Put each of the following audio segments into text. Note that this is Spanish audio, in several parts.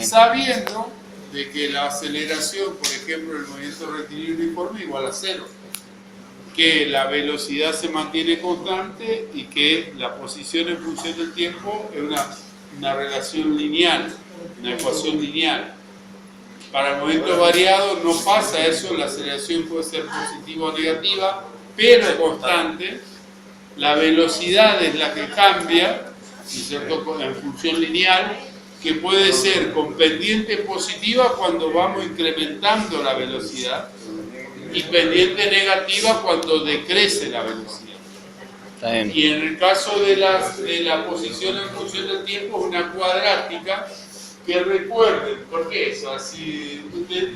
sabiendo de que la aceleración, por ejemplo, del movimiento rectilíneo uniforme igual a cero, que la velocidad se mantiene constante y que la posición en función del tiempo es una relación lineal, una ecuación lineal. Para el momento variado no pasa eso, la aceleración puede ser positiva o negativa, pero es constante. La velocidad es la que cambia, ¿no es cierto?, en función lineal, que puede ser con pendiente positiva cuando vamos incrementando la velocidad y pendiente negativa cuando decrece la velocidad. Y en el caso de la posición en función del tiempo es una cuadrática que recuerden, ¿por qué eso? Así,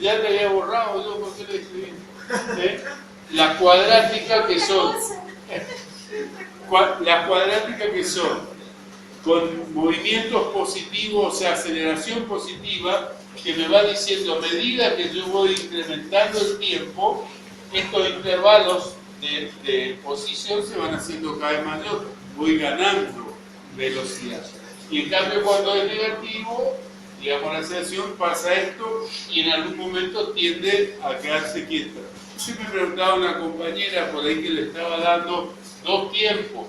ya le había borrado yo, ¿por qué le escribí? La cuadrática que son, las cuadráticas que son con movimientos positivos, o sea, aceleración positiva, que me va diciendo a medida que yo voy incrementando el tiempo, estos intervalos de posición se van haciendo cada vez mayor, voy ganando velocidad. Y en cambio cuando es negativo, digamos, la aceleración pasa esto y en algún momento tiende a quedarse quieta. Yo me preguntaba a una compañera por ahí que le estaba dando dos tiempos.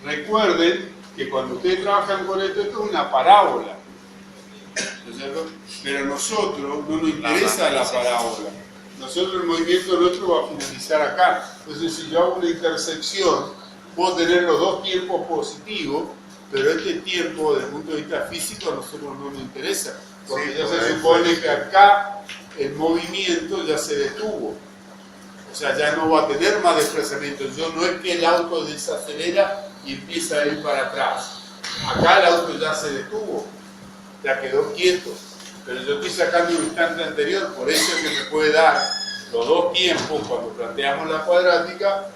Recuerden que cuando ustedes trabajan con esto es una parábola, ¿no es cierto? Pero a nosotros no nos interesa la parábola. Nosotros el movimiento nuestro va a finalizar acá. Entonces si yo hago una intersección, puedo tener los dos tiempos positivos, pero este tiempo desde el punto de vista físico a nosotros no nos interesa, porque ya se supone que acá el movimiento ya se detuvo. O sea, ya no va a tener más desplazamiento. Yo no es que el auto desacelera y empieza a ir para atrás. Acá el auto ya se detuvo, ya quedó quieto. Pero yo estoy sacando un instante anterior, por eso es que me puede dar los dos tiempos cuando planteamos la cuadrática,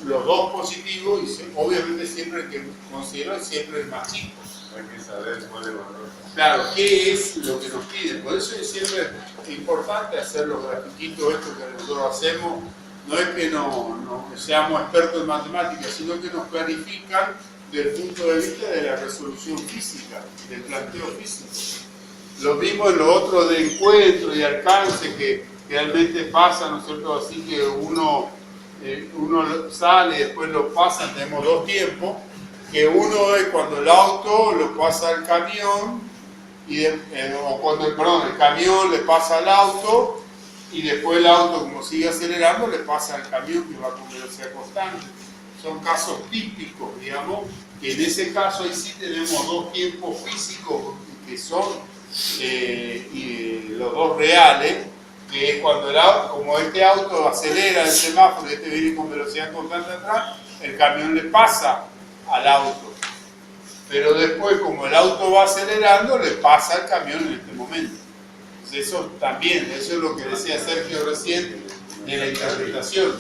los dos positivos y obviamente siempre el que considero es siempre el más chico. Hay que saber cuál es el valor. Claro, ¿qué es lo que nos piden? Por eso es siempre importante hacer los grafiquitos estos que nosotros hacemos. No es que no seamos expertos en matemáticas, sino que nos clarifican desde el punto de vista de la resolución física, del planteo físico. Lo mismo en lo otro de encuentro y alcance que realmente pasa, ¿no es cierto? Así que uno sale y después lo pasa, tenemos dos tiempos, que uno es cuando el auto lo pasa al camión, o cuando el camión le pasa al auto, y después el auto, como sigue acelerando, le pasa al camión que va con velocidad constante. Son casos típicos, digamos, que en ese caso ahí sí tenemos dos tiempos físicos que son los dos reales, que es cuando el auto, como este auto acelera el semáforo y este viene con velocidad constante atrás, el camión le pasa al auto. Pero después, como el auto va acelerando, le pasa al camión en este momento. Entonces, eso también, eso es lo que decía Sergio recién de la interpretación.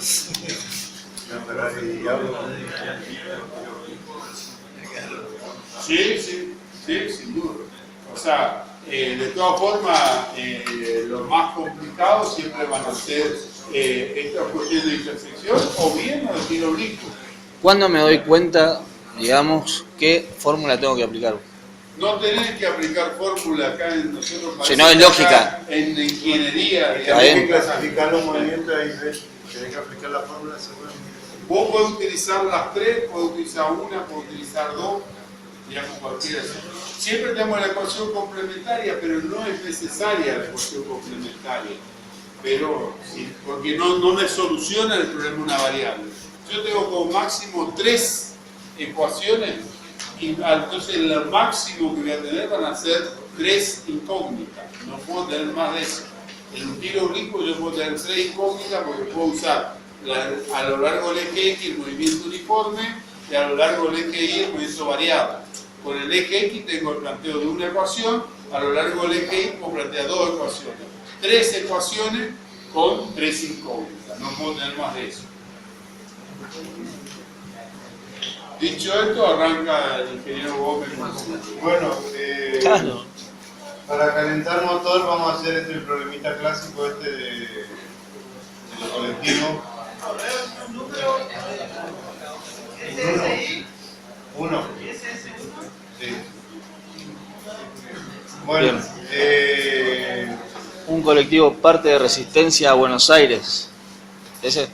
Sí, sin duda. O sea, de todas formas, lo más complicado siempre van a ser estas cuestiones de intersección o bien los tiro oblicuo. ¿Cuándo me doy cuenta, digamos, qué fórmula tengo que aplicar? No tenés que aplicar fórmula acá en nosotros. Si no es lógica. En ingeniería. Hay que clasificar los movimientos ahí, tenés que aplicar la fórmula seguramente. Vos podés utilizar las tres, podés utilizar una, podés utilizar dos, digamos cualquiera. Siempre tenemos la ecuación complementaria, pero no es necesaria la ecuación complementaria. Pero sí, porque no me soluciona el problema una variable. Yo tengo como máximo 3 ecuaciones y entonces el máximo que voy a tener van a ser 3 incógnitas. No puedo tener más de eso. En un tiro oblicuo yo puedo tener 3 incógnitas porque puedo usar a lo largo del eje X el movimiento uniforme y a lo largo del eje Y el movimiento variable. Con el eje X tengo el planteo de una ecuación, a lo largo del eje Y puedo plantear 2 ecuaciones. 3 ecuaciones con 3 incógnitas. No puedo tener más de eso. Dicho esto, arranca el ingeniero Gómez. Bueno, Claro. para calentar motor vamos a hacer el problemita clásico de los colectivos. Uno. Sí. Bueno, Un colectivo parte de Resistencia a Buenos Aires. ¿Ese?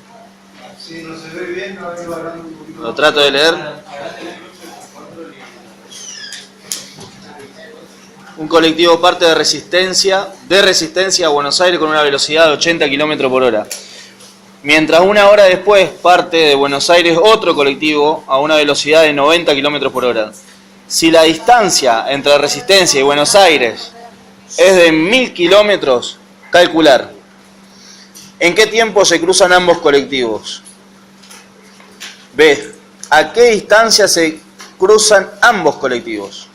si no se ve bien, no voy hablando un poquito. Lo trato de leer. Un colectivo parte de Resistencia a Buenos Aires con una velocidad de 80 km por hora. Mientras una hora después parte de Buenos Aires otro colectivo a una velocidad de 90 km por hora. Si la distancia entre Resistencia y Buenos Aires es de 1000 kilómetros, calcular. ¿En qué tiempo se cruzan ambos colectivos? B. ¿A qué distancia se cruzan ambos colectivos?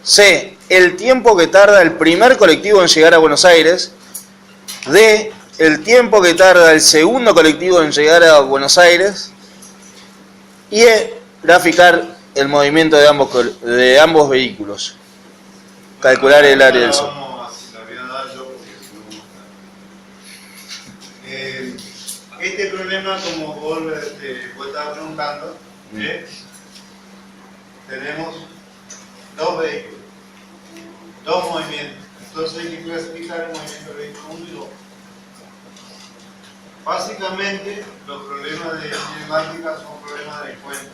C. El tiempo que tarda el primer colectivo en llegar a Buenos Aires. D. El tiempo que tarda el segundo colectivo en llegar a Buenos Aires. Y E. Graficar el movimiento de ambos vehículos. Calcular el área del sol. La voy a dar yo porque si no. Este problema, como vos estabas preguntando, tenemos dos vehículos, dos movimientos. Entonces hay que clasificar el movimiento del vehículo 1 y 2. Básicamente, los problemas de cinemática son problemas de encuentro.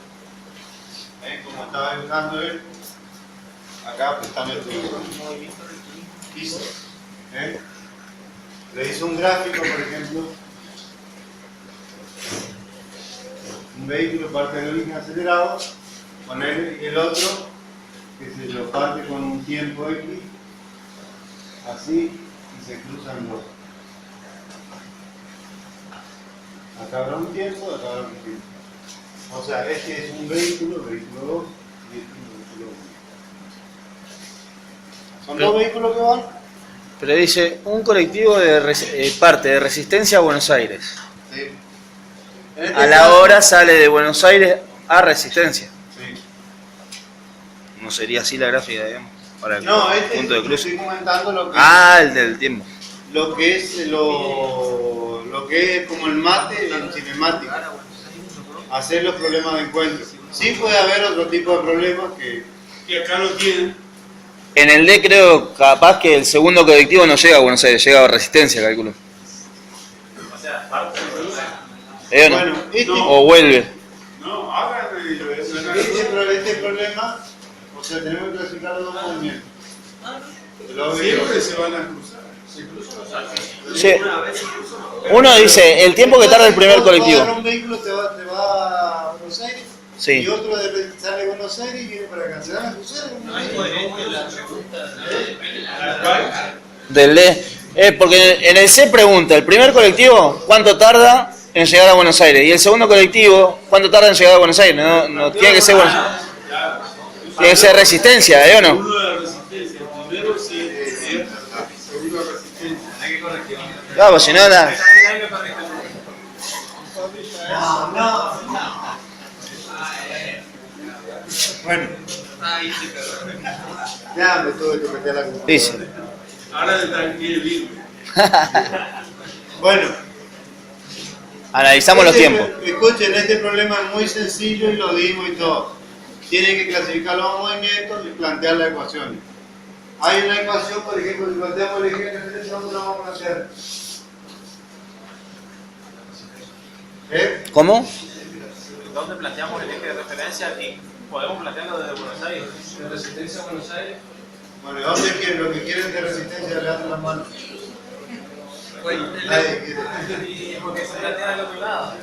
Como estaba buscando él, acá está nuestro hizo. Le hizo un gráfico, por ejemplo, un vehículo parte de origen acelerado, con él y el otro, que se lo parte con un tiempo X, así, y se cruzan dos. Acá habrá un tiempo, acá habrá un tiempo. O sea, este es un vehículo 2, y este es un vehículo 1. ¿Son dos vehículos que van? Pero dice, un colectivo parte de Resistencia a Buenos Aires. Sí. A la hora sale de Buenos Aires a Resistencia. Sí. No sería así la gráfica, digamos, para el No, punto de cruce. estoy comentando lo que El del tiempo. lo que es lo que es como el mate en cinemática. Hacer los problemas de encuentro. Sí puede haber otro tipo de problemas que acá lo tienen. En el D creo capaz que el segundo colectivo no llega a Buenos Aires, llega a Resistencia, calculo. O sea, parte ¿O no? Bueno, O vuelve. No, hagan este problema, o sea, tenemos que clasificar los dos movimientos. siempre se van a cruzar. Sí. Uno dice, el tiempo que tarda el primer colectivo. Un vehículo te va a Buenos Aires. Sí. Y otro sale de Buenos Aires y viene para acá. ¿Se van a cruzar? no es coherente la pregunta Del D. Porque en el C pregunta, el primer colectivo, ¿cuánto tarda en llegar a Buenos Aires? Y el segundo colectivo, ¿cuánto tarda en llegar a Buenos Aires? No tiene que ser Buenos Aires. Tiene que ser Resistencia, ¿o no? Uno de la resistencia. Primero sí, segundo resistencia. hay que corregir. Vamos, si no, nada. Hay que corregir. Bueno, ya me tuve que meter a la computadora. Dice. Ahora le tranquilo vivo. Bueno, Analizamos los tiempos. Escuchen, este problema es muy sencillo y lo dimos y todo. Tienen que clasificar los movimientos y plantear las ecuaciones. Hay una ecuación, por ejemplo, si planteamos el eje de referencia, ¿dónde la vamos a plantear? ¿Cómo? ¿Dónde planteamos el eje de referencia y podemos plantearlo desde Buenos Aires? ¿De Resistencia a Buenos Aires? Bueno, ¿dónde quieren? Lo que quieren de resistencia, levanten las manos. Nadie quiere. Porque se plantea del otro lado.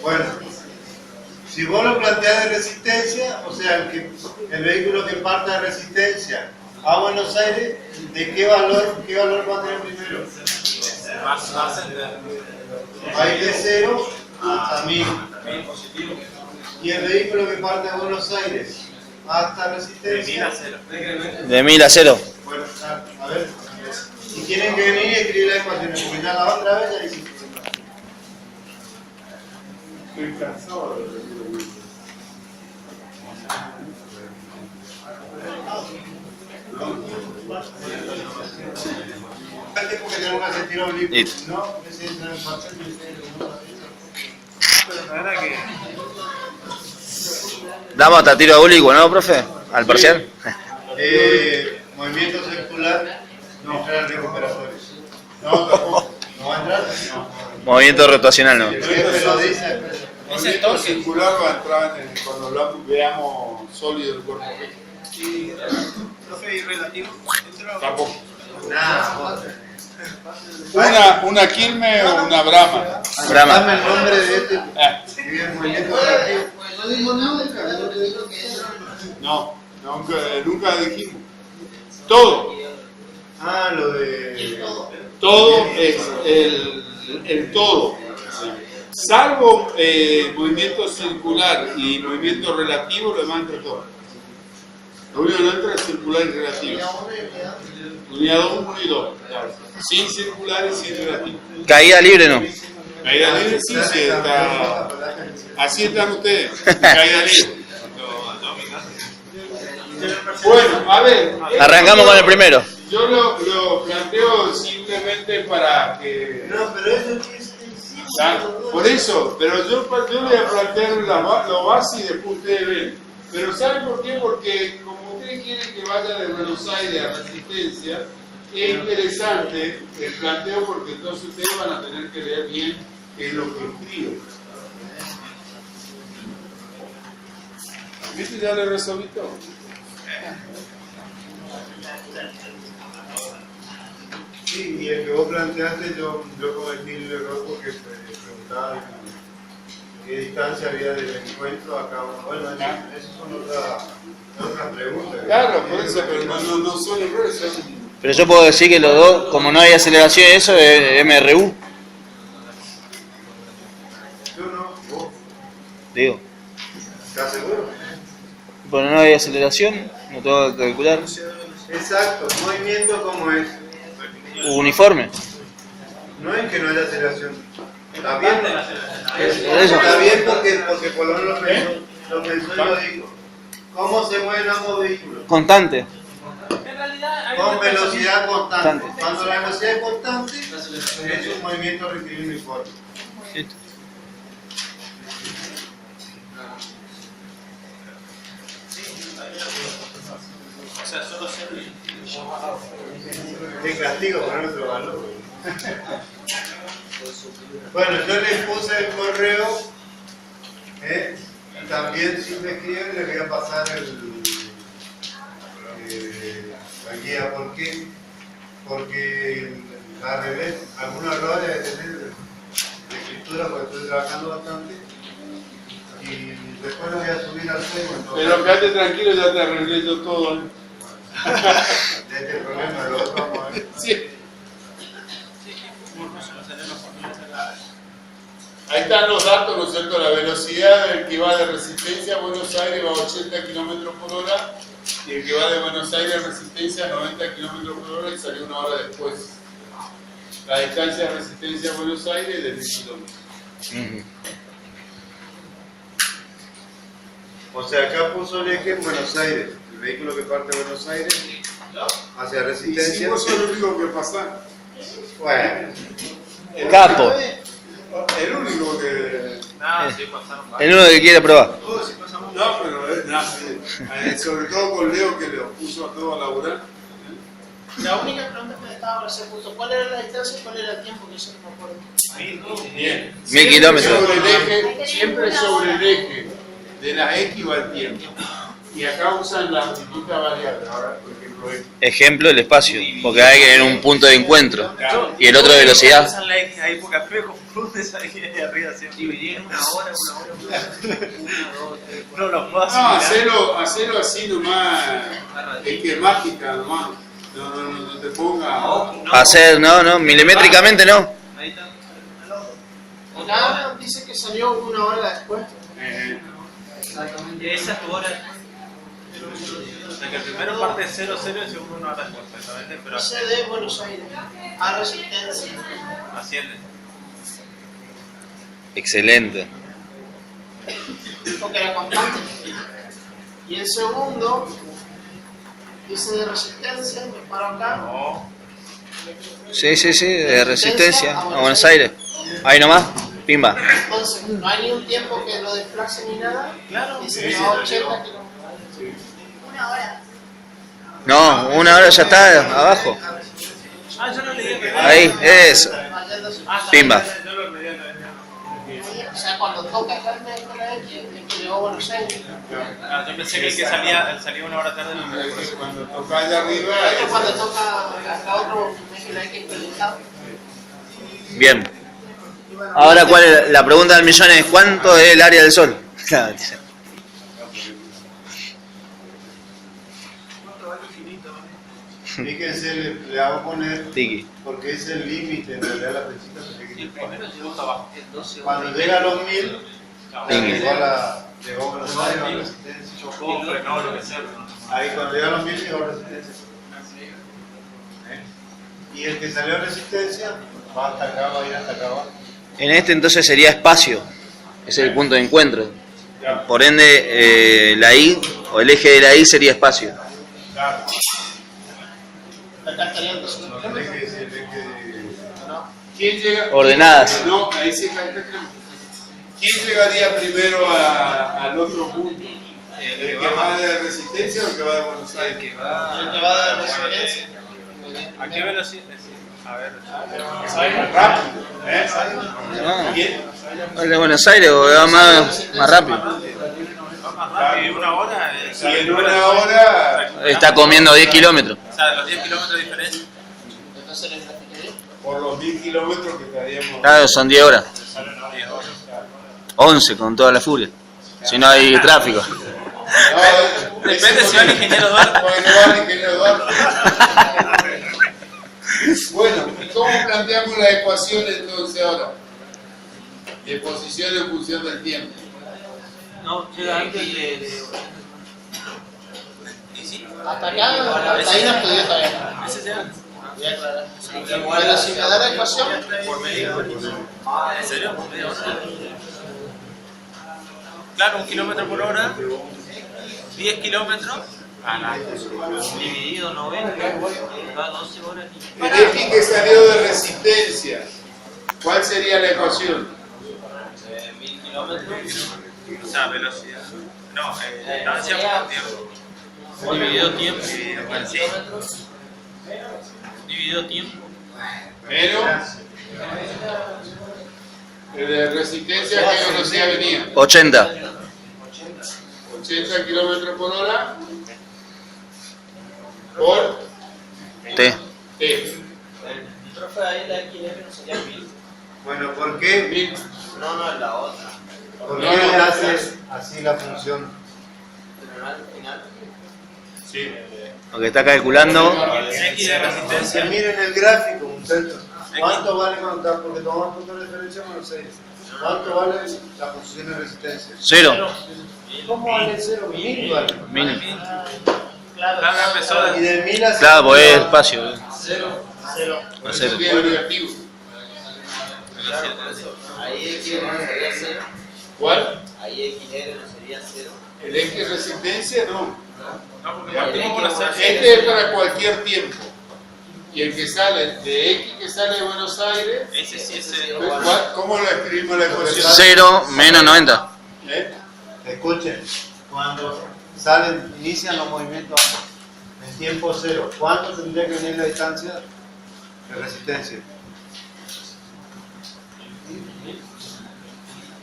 Bueno, si vos lo planteás de resistencia, o sea, el vehículo que parte de resistencia a Buenos Aires, ¿de qué valor va a tener primero? Va a ascender. Va a ir de 0 hasta 1000. Positivo. Y el vehículo que parte de Buenos Aires hasta De 1000 a resistencia. 0. De 1000 a 0. Bueno, a ver. Y tienen que venir y escribir las ecuaciones, porque ya la otra vez ya hicimos. Estoy cansado de lo Antes porque tenemos que hacer tiro oblicuo. Listo. No, ese entra en papel y ese entra Pero la verdad que Damos hasta tiro oblicuo, ¿no, profe? Al parcial. movimiento circular, no entrar al recuperatorio. No, tampoco. ¿No va a entrar? No. Movimiento rotacional no. El jefe lo dice. El movimiento circular va a entrar cuando veamos sólido el cuerpo. Profe, ¿y relativo? Tampoco. Nada. Una Quilmes o una Brahma. Brahma. Dame el nombre de este. Ah, Y el movimiento relativo. no, nunca dijimos. Todo. Ah, lo de. Todo es el todo. Salvo movimiento circular y movimiento relativo, lo demás entra todo. Lo único que no entra es circular y relativo. Unidad 1 y 2. Sin circular y sin relativo. Caída libre no. Caída libre sí, sí está. Así están ustedes. Caída libre. Bueno, a ver. Arrancamos con el primero. Yo lo planteo simplemente para que. No, pero eso es. Por eso, pero yo voy a plantear lo base y después ustedes ven. Pero ¿saben por qué? Porque como ustedes quieren que vaya de Buenos Aires a Resistencia, es interesante el planteo porque entonces ustedes van a tener que leer bien qué es lo que escribo. ¿Viste? Ya le resolví todo. Sí, y el que vos planteaste, yo cometí el error porque preguntaba qué distancia había del encuentro acá. Bueno, esas son otras preguntas. Claro, por eso, pero no son errores. Pero yo puedo decir que los dos, como no hay aceleración, eso es MRU. Yo no, vos, Digo. ¿estás seguro? Bueno, no hay aceleración, no tengo que calcular. Exacto, movimiento como es. Uniforme. No es que no haya aceleración. Está bien, Por eso. está bien porque Colón lo pensó y lo dijo. ¿Cómo se mueven ambos vehículos? Constante. En realidad, hay Con una velocidad constante. Constante. Cuando la velocidad es constante, es un movimiento rectilíneo uniforme. Listo. O sea, solo ser. Qué castigo poner otro valor. Bueno, yo les puse el correo. También si me escriben les voy a pasar la guía. ¿Por qué? Porque al revés, algunos errores de tener de escritura porque estoy trabajando bastante. Y después lo voy a subir al Facebook. Pero quédate tranquilo, ya te arreglé yo todo. De este problema, lo otro vamos a ver. Sí. Ahí están los datos, ¿no es cierto? La velocidad del que va de Resistencia a Buenos Aires va a 80 km por hora y el que va de Buenos Aires a Resistencia a 90 km por hora y salió una hora después. La distancia de Resistencia a Buenos Aires es de 10 km. O sea, acá puso el eje en Buenos Aires. El vehículo que parte de Buenos Aires hacia Y si Resistencia. vos sos el único que pasa, Bueno, Capo. el único que... Nada, sí, pasaron El uno que quiere probar. No, pero sobre todo con Leo que lo puso a todo a laburar. La única pregunta que me estaba por hacer justo, ¿cuál era la distancia y cuál era el tiempo que yo no me acuerdo? Bien. 1000 kilómetros. Sobre el eje, siempre sobre el eje de la X va el tiempo. Y acá usan las distintas variables. Ahora, por ejemplo, esto. Ejemplo, el espacio. Porque hay que tener un punto de encuentro. Y el otro de velocidad. Usan la X ahí porque a mí me confunde esa X de arriba siempre. Dividir en una hora. No lo puedo No, hacer. hacelo así nomás. Es que es mágica nomás. No te ponga. Hacer, no, milimétricamente no. Ahí está. Acá dice que salió una hora después. Y esa es tu hora. O sea que el primero parte de 0, 0 y el segundo una hora después, exactamente, pero Dice de Buenos Aires a Resistencia. asciende. Excelente. Porque era constante. Y el segundo dice de Resistencia, me paro acá. No. Sí, de Resistencia a Buenos Aires. Ahí nomás, pimba. Entonces, no hay ni un tiempo que lo desplace ni nada. Claro. Dice que va a 80 kilómetros. Una hora. No, una hora ya está abajo. Ah, yo no leí. Ahí, eso. Pimba. Yo lo leí también. O sea, cuando toca acá en la X, el que llegó a Buenos Aires. Ah, yo pensé que el que salía una hora tarde no me Cuando toca allá arriba, Esto cuando toca acá otro, es la X implementado. Bien. Ahora, ¿cuál es la pregunta del millón? Es ¿cuánto es el área del Sol? Fíjense, le hago poner, Tiki. porque es el límite, en realidad la flechita se tiene que ir. justo abajo. Cuando llega a los 1000, Tiki. llegó a Buenos Aires, a Resistencia. Chocó, frenó, lo que sea. Ahí cuando llega a los 1000 llegó a Resistencia. Y el que salió a Resistencia va hasta acá, va a ir hasta acá abajo. En este entonces sería espacio. Es el punto de encuentro. Por ende, la I, o el eje de la I sería espacio. claro, Acá estarían 200 No, kilómetros. el eje de... ¿quién llega? Ordenadas. No, ahí se cae. ¿Quién llegaría primero al otro punto? ¿El que va de Resistencia o el que va de Buenos Aires? El que va a dar referencia. ¿A qué velocidad? A ver. Rápido, ¿eh? Ah, ¿Quién? el de Buenos Aires va más rápido. Va más rápido. Y una hora. Y en una hora, Está comiendo 10 kilómetros. O sea, de los 10 kilómetros de diferencia. Entonces el gráfico de por los 1000 kilómetros que estaríamos. Claro, son 10 horas. 11 con toda la furia. Si no hay tráfico. No, Depende si va el ingeniero Duarte. Bueno, va el ingeniero Duarte. Bueno, ¿y cómo planteamos la ecuación entonces ahora? De posición en función del tiempo. No, llega antes de. ¿Y sí? hasta acá, hasta ahí no estudié todavía. Ese sea. Voy a aclarar. Pero si me da la ecuación, Por media hora. ¿En serio? ¿Por media hora? Claro, 1 kilómetro por hora. 10 kilómetros. Dividido 90. Va 12 horas. El X que salió de Resistencia, ¿cuál sería la ecuación? 1000 kilómetros. O sea, velocidad. No, distancia por tiempo. Dividido tiempo. Sí. Dividido tiempo. Menos el de Resistencia, ¿qué velocidad venía? 80. 80 kilómetros por hora por T. T. Profe, ahí la XR no sería 1000. Bueno, ¿por qué? 1000. No, es la otra. ¿Por qué le hace así la función? Final. Sí. Lo que está calculando. X de resistencia. Miren el gráfico, muchachos. ¿Cuánto vale contar? Porque tomamos punto de referencia con los 6. ¿Cuánto vale la posición de resistencia? 0. ¿Cómo vale 0? 1000 vale. Mínimo. Claro, empezó Y de 1000 a 0. Claro, pues es espacio. 0. No Eso cero. tiene negativo. Ahí XR no sería 0. ¿Cuál? Ahí XR no sería 0. El X resistencia no. No, porque partimos por hacer. Este es para cualquier tiempo. Y el que sale de X que sale de Buenos Aires, Ese sí es ¿cómo lo escribimos la ecuación? 0 menos 90. ¿Eh? Escuchen, cuando salen, inician los movimientos en tiempo 0, ¿cuánto tendría que venir la distancia de resistencia?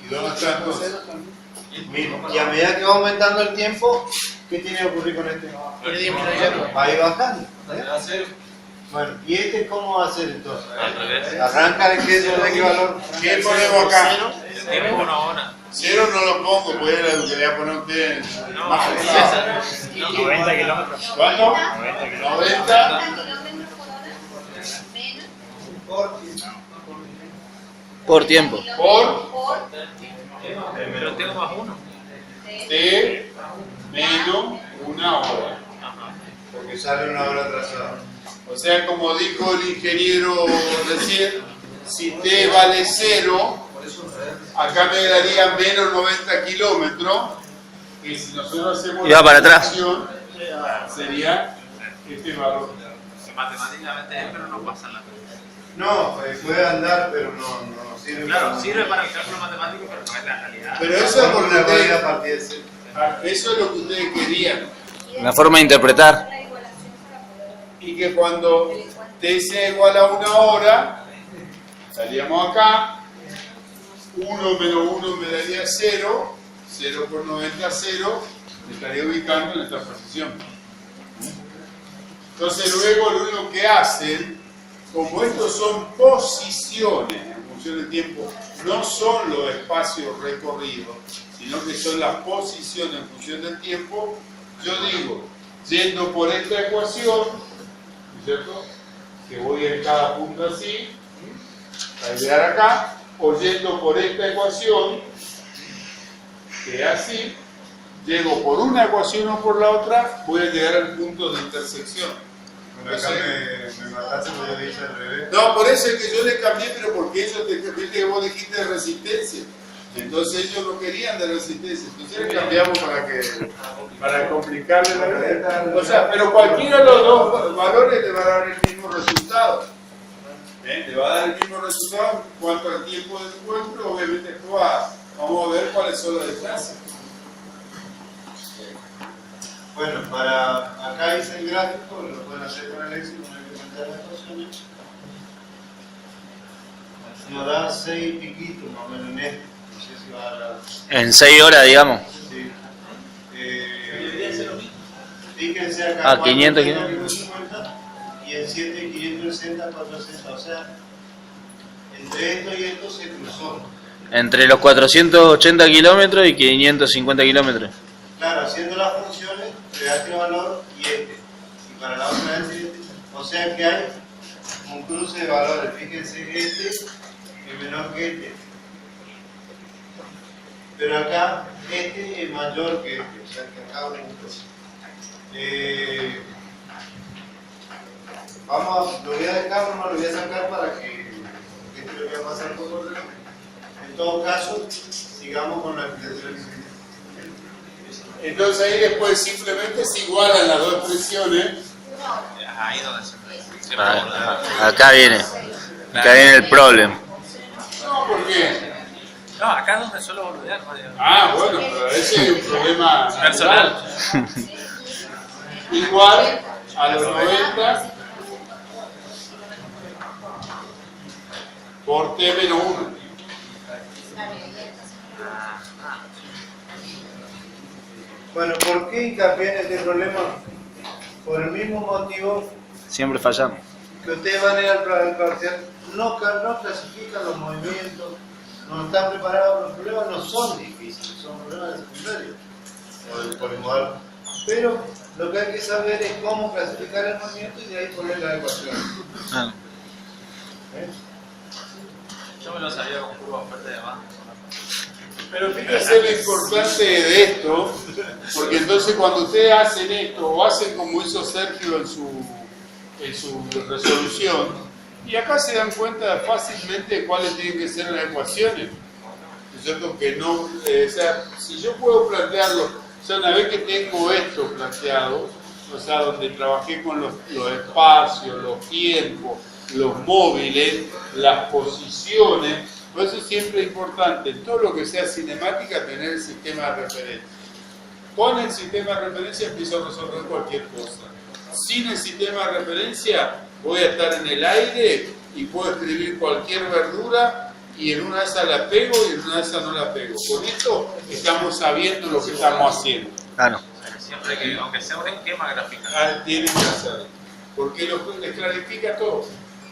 ¿Y dónde está entonces? 1000. Y a medida que va aumentando el tiempo, ¿qué tiene que ocurrir con este? Ir disminuyendo. Va a ir bajando. Bueno, ¿y este cómo va a ser entonces? al revés. Arranca de qué valor. ¿Qué ponemos acá? El tiempo una hora. 0 no lo pongo, pues era lo que le voy a poner a usted No, más pesado. 90 kilómetros. ¿Cuánto? 90 Por tiempo. por Pero tengo más uno. T menos una hora. Porque sale una hora atrasada. O sea, como dijo el ingeniero recién, si T vale 0, acá me daría menos 90 kilómetros, y si nosotros hacemos Y va para atrás. función, sería este valor. Que matemáticamente es, pero no pasa nada. No, puede andar, pero no sirve. Claro, sirve para el cálculo matemático, pero no es la realidad. Pero eso es porque una válida ustedes, partida de 0. eso es lo que ustedes querían. Una forma de interpretar. La igualación y que cuando t sea igual a 1 hora, salíamos acá, 1 menos 1 me daría 0, 0 por 90, 0, me estaría ubicando en esta posición. Entonces luego lo único que hacen, como estos son posiciones en función del tiempo, no son los espacios recorridos, sino que son las posiciones en función del tiempo, yo digo, yendo por esta ecuación, ¿no es cierto? Que voy en cada punto así, para llegar acá, o yendo por esta ecuación, que es así, llego por una ecuación o por la otra, voy a llegar al punto de intersección. Bueno, acá me mataste porque yo dije al revés. No, por eso es que yo le cambié, pero porque ellos viste que vos dijiste de resistencia. Entonces ellos no querían de resistencia. Entonces le cambiamos para complicarle la vida. O sea, pero cualquiera de los dos valores le va a dar el mismo resultado. Le va a dar el mismo resultado en cuanto al tiempo del encuentro. Obviamente después vamos a ver cuáles son las distancias. Bueno, para acá hice el gráfico, lo pueden hacer con el Excel, no hay que plantear las ecuaciones. Nos da 6 piquitos más o menos en este. No sé si va a dar. En 6 horas, digamos. Sí. Fíjense acá. 500, 550 y en 7, 560, 460. O sea, entre esto y esto se cruzó. Entre los 480 kilómetros y 550 kilómetros. Claro, haciendo las funciones, le da este valor y este. Y para la otra es este. O sea que hay un cruce de valores. Fíjense, este es menor que este. Pero acá, este es mayor que este. O sea que acá lo voy a dejar, no lo voy a sacar para que este lo voy a pasar por orden. En todo caso, sigamos con la explicación. Entonces ahí después simplemente se igualan las dos expresiones. Ahí donde se Acá viene el problema. No, ¿por qué? No, acá es donde suelo boludear. Ah, bueno, pero ese es un problema Personal. Igual a los 90 por t menos 1. Bueno, ¿por qué hincapié en este problema? Por el mismo motivo Siempre fallamos. que ustedes van a ir al parcial, no clasifican los movimientos, no están preparados, los problemas no son difíciles, son problemas de secundario, o del polimodal. Pero lo que hay que saber es cómo clasificar el movimiento y de ahí poner la ecuación. Ah. Yo me lo sabía con curva fuerte de más. Pero fíjense lo importante de esto, porque entonces cuando ustedes hacen esto, o hacen como hizo Sergio en su resolución, y acá se dan cuenta fácilmente de cuáles tienen que ser las ecuaciones. ¿No es cierto? Que no, o sea, si yo puedo plantearlo, o sea, una vez que tengo esto planteado, o sea, donde trabajé con los espacios, los tiempos, los móviles, las posiciones, por eso es siempre importante, en todo lo que sea cinemática, tener el sistema de referencia. Con el sistema de referencia empiezo a resolver cualquier cosa. Sin el sistema de referencia voy a estar en el aire y puedo escribir cualquier verdura y en una de esas la pego y en una de esas no la pego. Con esto estamos sabiendo lo que estamos haciendo. Ah, no. Siempre que, aunque sea un esquema gráfico. Tienen que hacerlo. Porque les clarifica todo.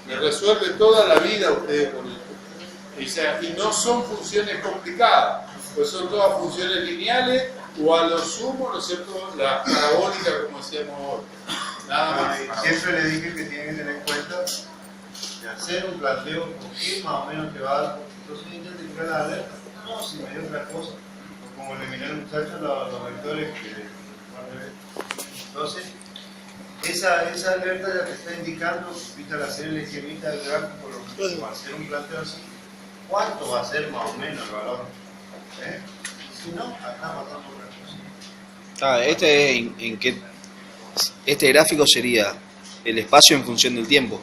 Les resuelve toda la vida a ustedes con esto. Y no son funciones complicadas, pues son todas funciones lineales o a lo sumo, ¿no es cierto?, la parabólica como decíamos hoy. Nada más. Siempre le dije que tienen que tener en cuenta de hacer un planteo con qué más o menos te va a dar. Entonces identificar la alerta. No, si me dio otra cosa. O como eliminar el muchacho los vectores que. Entonces, esa alerta ya te está indicando, viste, al hacer el esquemita del gráfico, lo que va a hacer un planteo así. ¿Cuánto va a ser más o menos el valor? Si no, acá matamos otra cosa. Este gráfico sería el espacio en función del tiempo.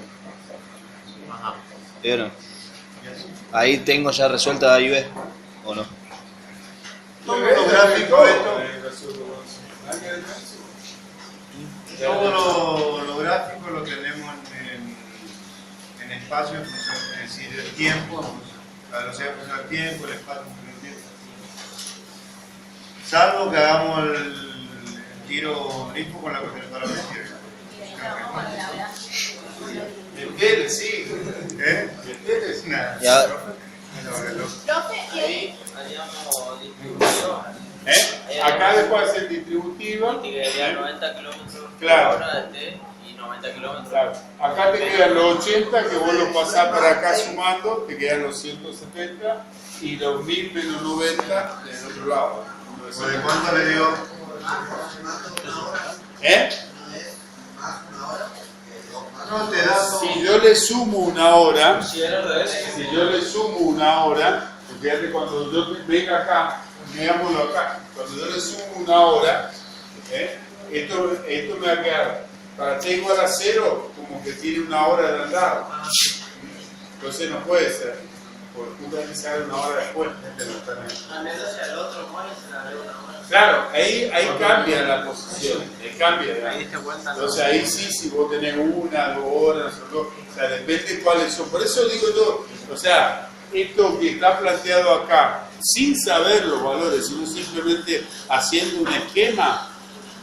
Ajá. ¿Vieron? Ahí tengo ya resuelta A y B, ¿o no? Todo los gráficos esto. Todo lo gráfico lo tenemos en espacio, es decir, el tiempo, la velocidad función del tiempo, el espacio función del tiempo. Salvo que hagamos el tiro grifo con la calculadora. El tele, sí. ¿Eh? El tele, sí. Nada. Ya. Ahí haríamos distribución. Acá después hacer distributiva. Tiraría 90 kilómetros Claro. por hora de T y 90 kilómetros. Claro. Acá te quedan los 80 que vos los pasás para acá sumando, te quedan los 170 y los 1000 menos 90 del otro lado. ¿De cuánto le dio? ¿Eh? No te da. Si yo le sumo una hora, Si era al revés, si yo le sumo una hora, porque fíjate cuando yo venga acá, veámoslo acá, cuando yo le sumo una hora, esto me va a quedar para t igual a 0 como que tiene una hora de andar. Entonces no puede ser, porque justamente se haga una hora después. Claro, ahí cambia la posición, ahí cambia. Ahí te cuenta. Entonces ahí sí, si vos tenés 1, 2 horas, o sea, depende cuáles son. Por eso digo yo, o sea, esto que está planteado acá, sin saber los valores, sino simplemente haciendo un esquema,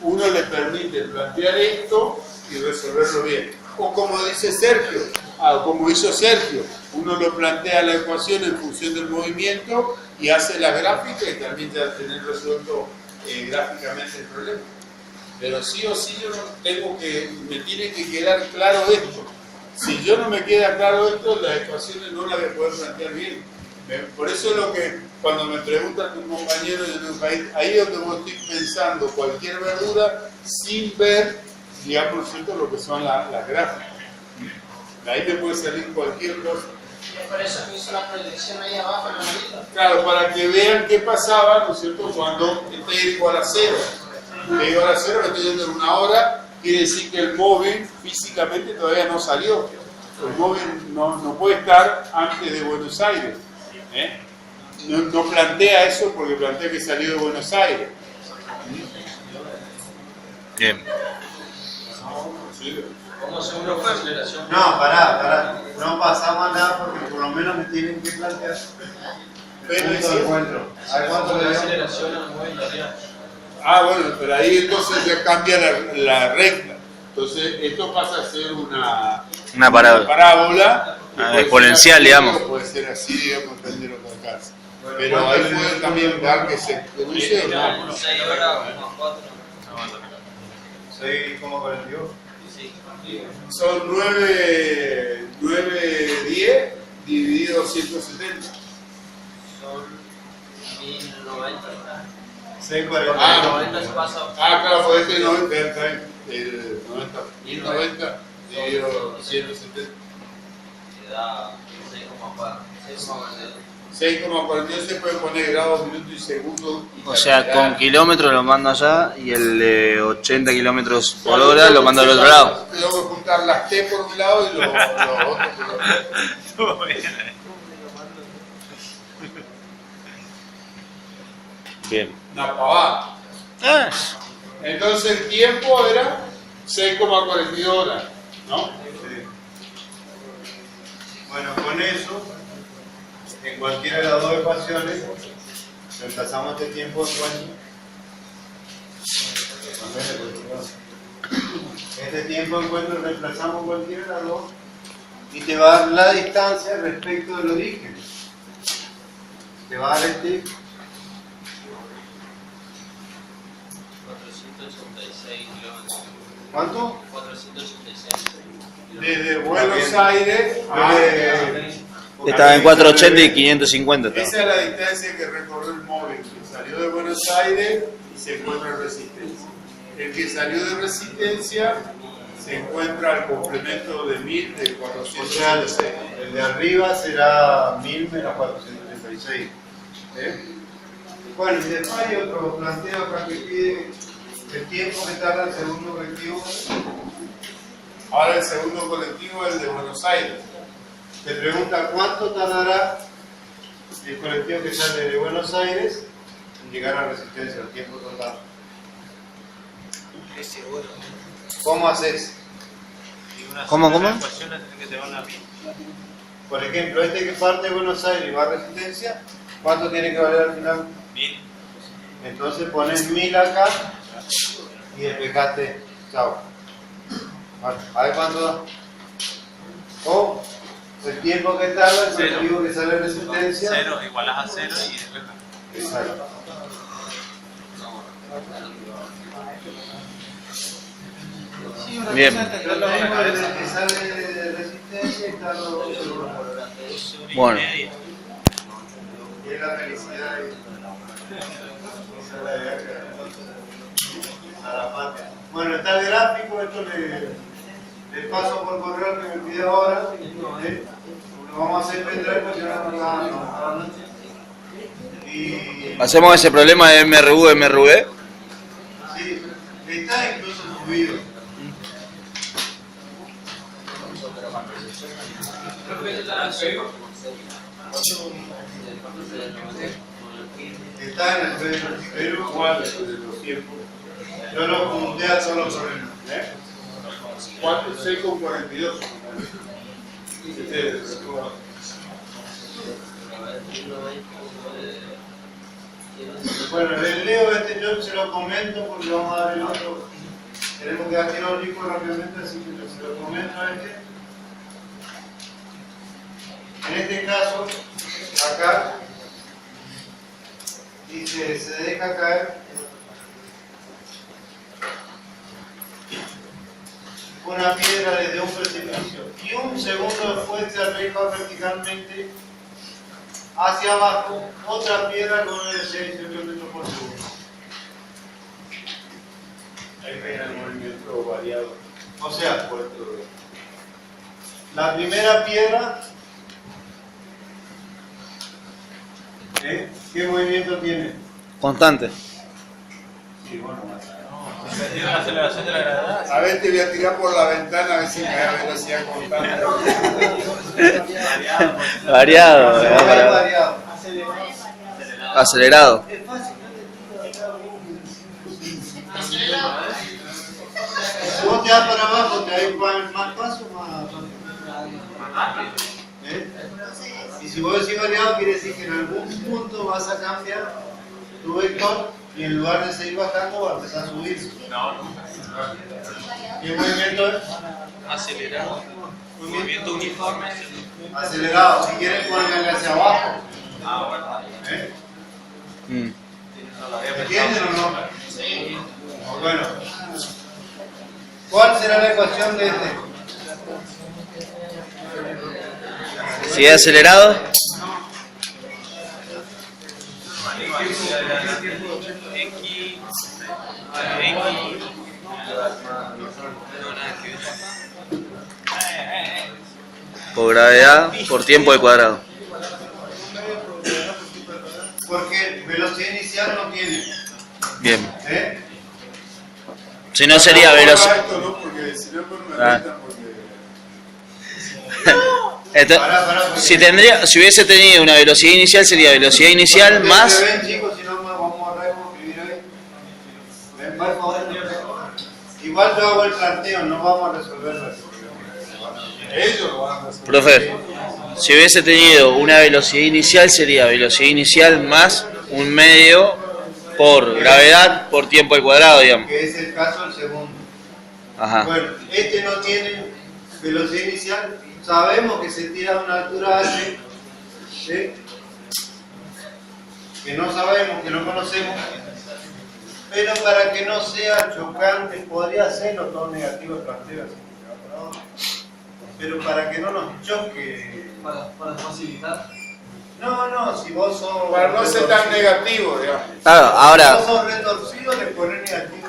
uno le permite plantear esto y resolverlo bien. O como dice Sergio, como hizo Sergio, uno lo plantea la ecuación en función del movimiento y hace la gráfica y también ya tener resuelto gráficamente el problema. Pero sí o sí yo me tiene que quedar claro esto. Si yo no me queda claro esto, las ecuaciones no las voy a poder plantear bien. Por eso es lo que cuando me preguntan un compañero, yo digo, ahí es donde vos estoy pensando cualquier verdura sin ver, digamos, ¿no es cierto?, lo que son las gráficas. De ahí te puede salir cualquier cosa. Por eso me hizo la proyección ahí abajo en la manita. Claro, para que vean qué pasaba, ¿no es cierto?, cuando t igual a 0. T igual a 0, que estoy yendo en una hora, quiere decir que el móvil físicamente todavía no salió. El móvil no puede estar antes de Buenos Aires. No plantea eso porque plantea que salió de Buenos Aires. Bien. ¿Sí? ¿cómo se uno con aceleración? No, pará. No pasamos nada porque por lo menos me tienen que plantear. Pero Punto de encuentro. A ver cuánto le dio. Aceleración al móvil. bueno, pero ahí entonces ya cambia la recta. Entonces esto pasa a ser una parábola. Exponencial, Puede ser así, digamos. Puede ser así, digamos, depende de lo que alcance. Pero ahí puede también dar que se produce o no. 6 horas, 4. 6,42. Sí. Son 9, 10 dividido 170. Son 1090. 6,42. 90 se pasa. Claro, pues este 90, el 90, 1090 dividido 170. Te da 6,4. 6,42 se puede poner grados, minutos y segundos. O sea, con kilómetros lo mando allá y el de 80 kilómetros por hora lo mando al otro lado. Tengo que juntar las T por un lado y los otros por otro. Bien. Una pavada. Entonces el tiempo era 6,42 horas, ¿no? Sí. Bueno, con eso, en cualquiera de las dos ecuaciones, reemplazamos este tiempo de encuentro. Este tiempo de encuentro reemplazamos cualquiera de las dos y te va a dar la distancia respecto del origen. Te va a dar este. 486 kilómetros. ¿Cuánto? 486. Desde Buenos Aires a... Estaba en 480 y 550. estaba. Esa es la distancia que recorrió el móvil, que salió de Buenos Aires y se encuentra en Resistencia. El que salió de Resistencia se encuentra al complemento de 1000 de O sea, 486. el de arriba será 1000 menos 436. Bueno, y después hay otro planteo acá que pide el tiempo que tarda el segundo colectivo. Ahora el segundo colectivo es el de Buenos Aires. Te pregunta cuánto tardará el colectivo que sale de Buenos Aires en llegar a Resistencia, el tiempo total. ¿cómo haces? Y una ¿Cómo, sola cómo? ecuación la tenés que llevar la misma. Por ejemplo, este que parte de Buenos Aires y va a Resistencia, ¿cuánto tiene que valer al final? 1000. Entonces pones 1000 acá y despejaste. Chao. Bueno, a ver cuánto da. O el tiempo que tarda, el Cero. colectivo que sale de Resistencia. 0 igualas a 0 y después. Exacto. Bien. Yo lo mismo desde que sale de Resistencia y tarda 2 segundos por hora. Bueno. Y es la felicidad y a la patria. Bueno, está el gráfico, esto le paso por correo que me pide ahora. Lo vamos a hacer pendrive porque no nos da y Hacemos ese problema de MRU, MRV. sí, está incluso subido. Está en el pero ¿Cuál es de los tiempos? yo lo punté a todos los problemas. 6,42. Bueno, el Leo este yo se lo comento porque vamos a dar el otro. Tenemos que hacer los discos rápidamente, así que se lo comento a este. En este caso, acá, dice, se deja caer una piedra desde un precipicio y un segundo después se arroja verticalmente hacia abajo otra piedra con 6 metros por segundo. Ahí ven el movimiento variado. O sea, la primera piedra, ¿qué movimiento tiene? Constante. Sí, bueno, Tiene la aceleración de la gravedad. A ver, te voy a tirar por la ventana a ver si me da velocidad constante. Variado. se va variado. Acelerado. Si vos te vas para abajo, te hay más paso, más. Y si vos decís variado, quiere decir que en algún punto vas a cambiar tu vector y en lugar de seguir bajando, va a empezar a subir. No. ¿Qué movimiento es? Acelerado. Movimiento uniforme. Acelerado. Si quieres, ponerle hacia abajo. Mm. ¿Entienden o no? Bueno. ¿Cuál será la ecuación de este? Si es acelerado, por gravedad, por tiempo al cuadrado. Porque velocidad inicial no tiene. Bien. ¿Eh? Si no sería velocidad. Esto no, porque si no, pues me Ah. retan porque... Si hubiese tenido una velocidad inicial, sería velocidad inicial más. Ven, chicos, si no vamos a escribir ahí. Ven, por favor. Igual yo hago el planteo, no vamos a resolverlo. Ellos lo van a hacer. Profe, si hubiese tenido una velocidad inicial, sería velocidad inicial más un medio por gravedad por tiempo al cuadrado, digamos. Que es el caso del segundo. Ajá. Bueno, este no tiene velocidad inicial. Sabemos que se tira a una altura h, ¿sí? Que no sabemos, que no conocemos. Pero para que no sea chocante, podría serlo todo negativo el planteo. Pero para que no nos choque. Para facilitar. No, si vos sos. Para no ser tan negativo, digamos. Claro, Si ahora, vos sos retorcido, le pones negativo.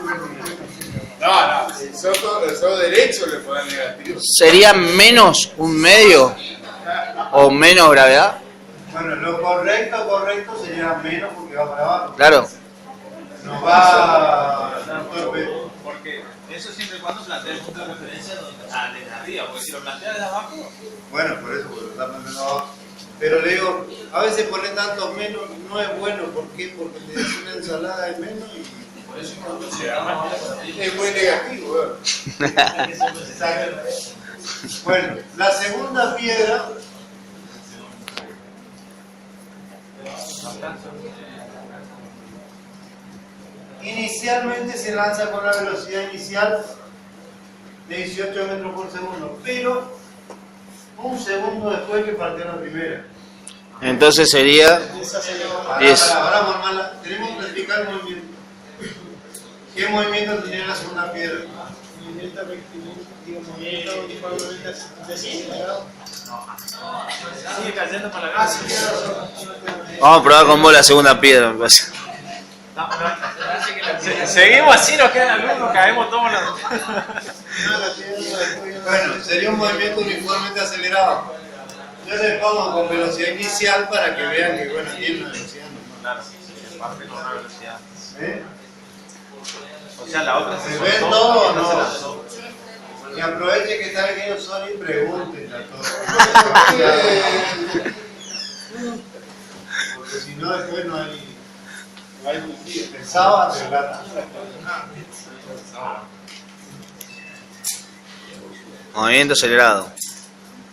No, si sos derecho le ponen negativo. ¿sería menos un medio o menos gravedad? Bueno, lo correcto sería menos porque va para abajo. Claro. Nos va. Porque eso siempre y cuando plantea el punto de referencia desde arriba, porque si lo plantea desde abajo, Bueno, por eso, porque lo está poniendo abajo. Pero le digo, a veces poner tantos menos no es bueno. ¿Por qué? Porque te des una ensalada de menos y Es muy negativo, weón. Exacto. Bueno, la segunda piedra inicialmente se lanza con una velocidad inicial de 18 metros por segundo, pero un segundo después que partió la primera. Entonces sería 10. Ahora, Mormala, tenemos que explicar el movimiento. ¿Qué movimiento tendría la segunda piedra? Movimiento uniformemente descendiente. Sigue cayendo para la casa. Vamos a probar con vos la segunda piedra, me parece. Seguimos así, nos quedan alumnos, caemos todos los... Bueno, sería un movimiento uniformemente acelerado. Yo les pongo con velocidad inicial para que vean que bueno, tiene una velocidad normal. Claro, se parte con una velocidad. ¿Eh? O sea, la otra ¿Se ven todo o no? Y aprovechen que está pequeño Sony y pregunten a todos. Porque si no, después no hay. Pensaba arreglar. Movimiento acelerado.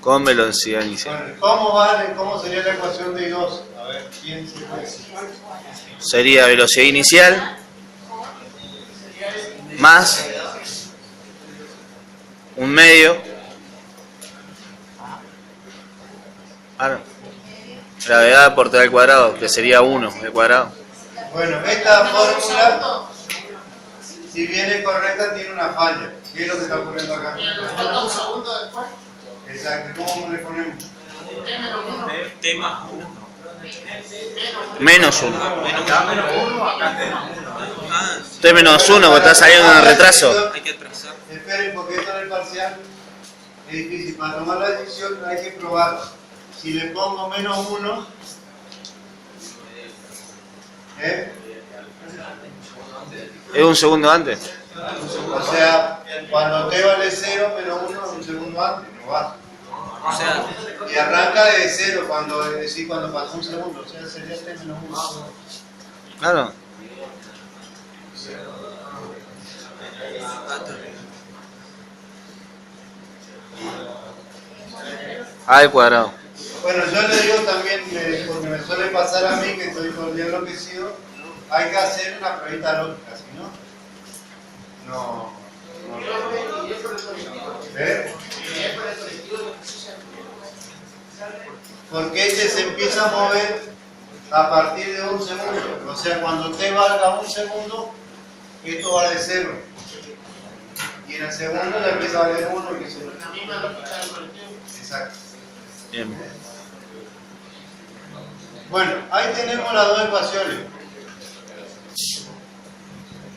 Con velocidad inicial. Bueno, ¿cómo sería la ecuación de I2? A ver, ¿quién se puede decir? Sería velocidad inicial más un medio. Gravedad por T al cuadrado, que sería 1 al cuadrado. Bueno, esta fórmula, si viene correcta, tiene una falla. ¿Qué es lo que está ocurriendo acá? Falta un segundo después. Exacto, ¿cómo le ponemos? T más 1. Menos 1. Acá menos 1, acá T más 1. T menos 1, porque está saliendo en retraso. Hay que atrasar. Esperen, porque esto en el parcial es difícil. Para tomar la decisión hay que probar. Si le pongo menos 1, ¿Es un segundo antes? o sea, cuando t vale 0, menos 1 es un segundo antes, no va. O sea, Y arranca de 0 cuando, es decir, cuando pasó un segundo, o sea, sería t menos 1. Claro. A al cuadrado. Bueno, yo le digo también, porque me suele pasar a mí que estoy todo el día enloquecido, hay que hacer una pruebita lógica, si no, no. ¿Ves? Porque este se empieza a mover a partir de un segundo. O sea, cuando t valga un segundo, esto vale 0. Y en el segundo ya empieza a valer 1 y 0. La misma lógica del colectivo. Exacto. Bien. Bueno, ahí tenemos las dos ecuaciones.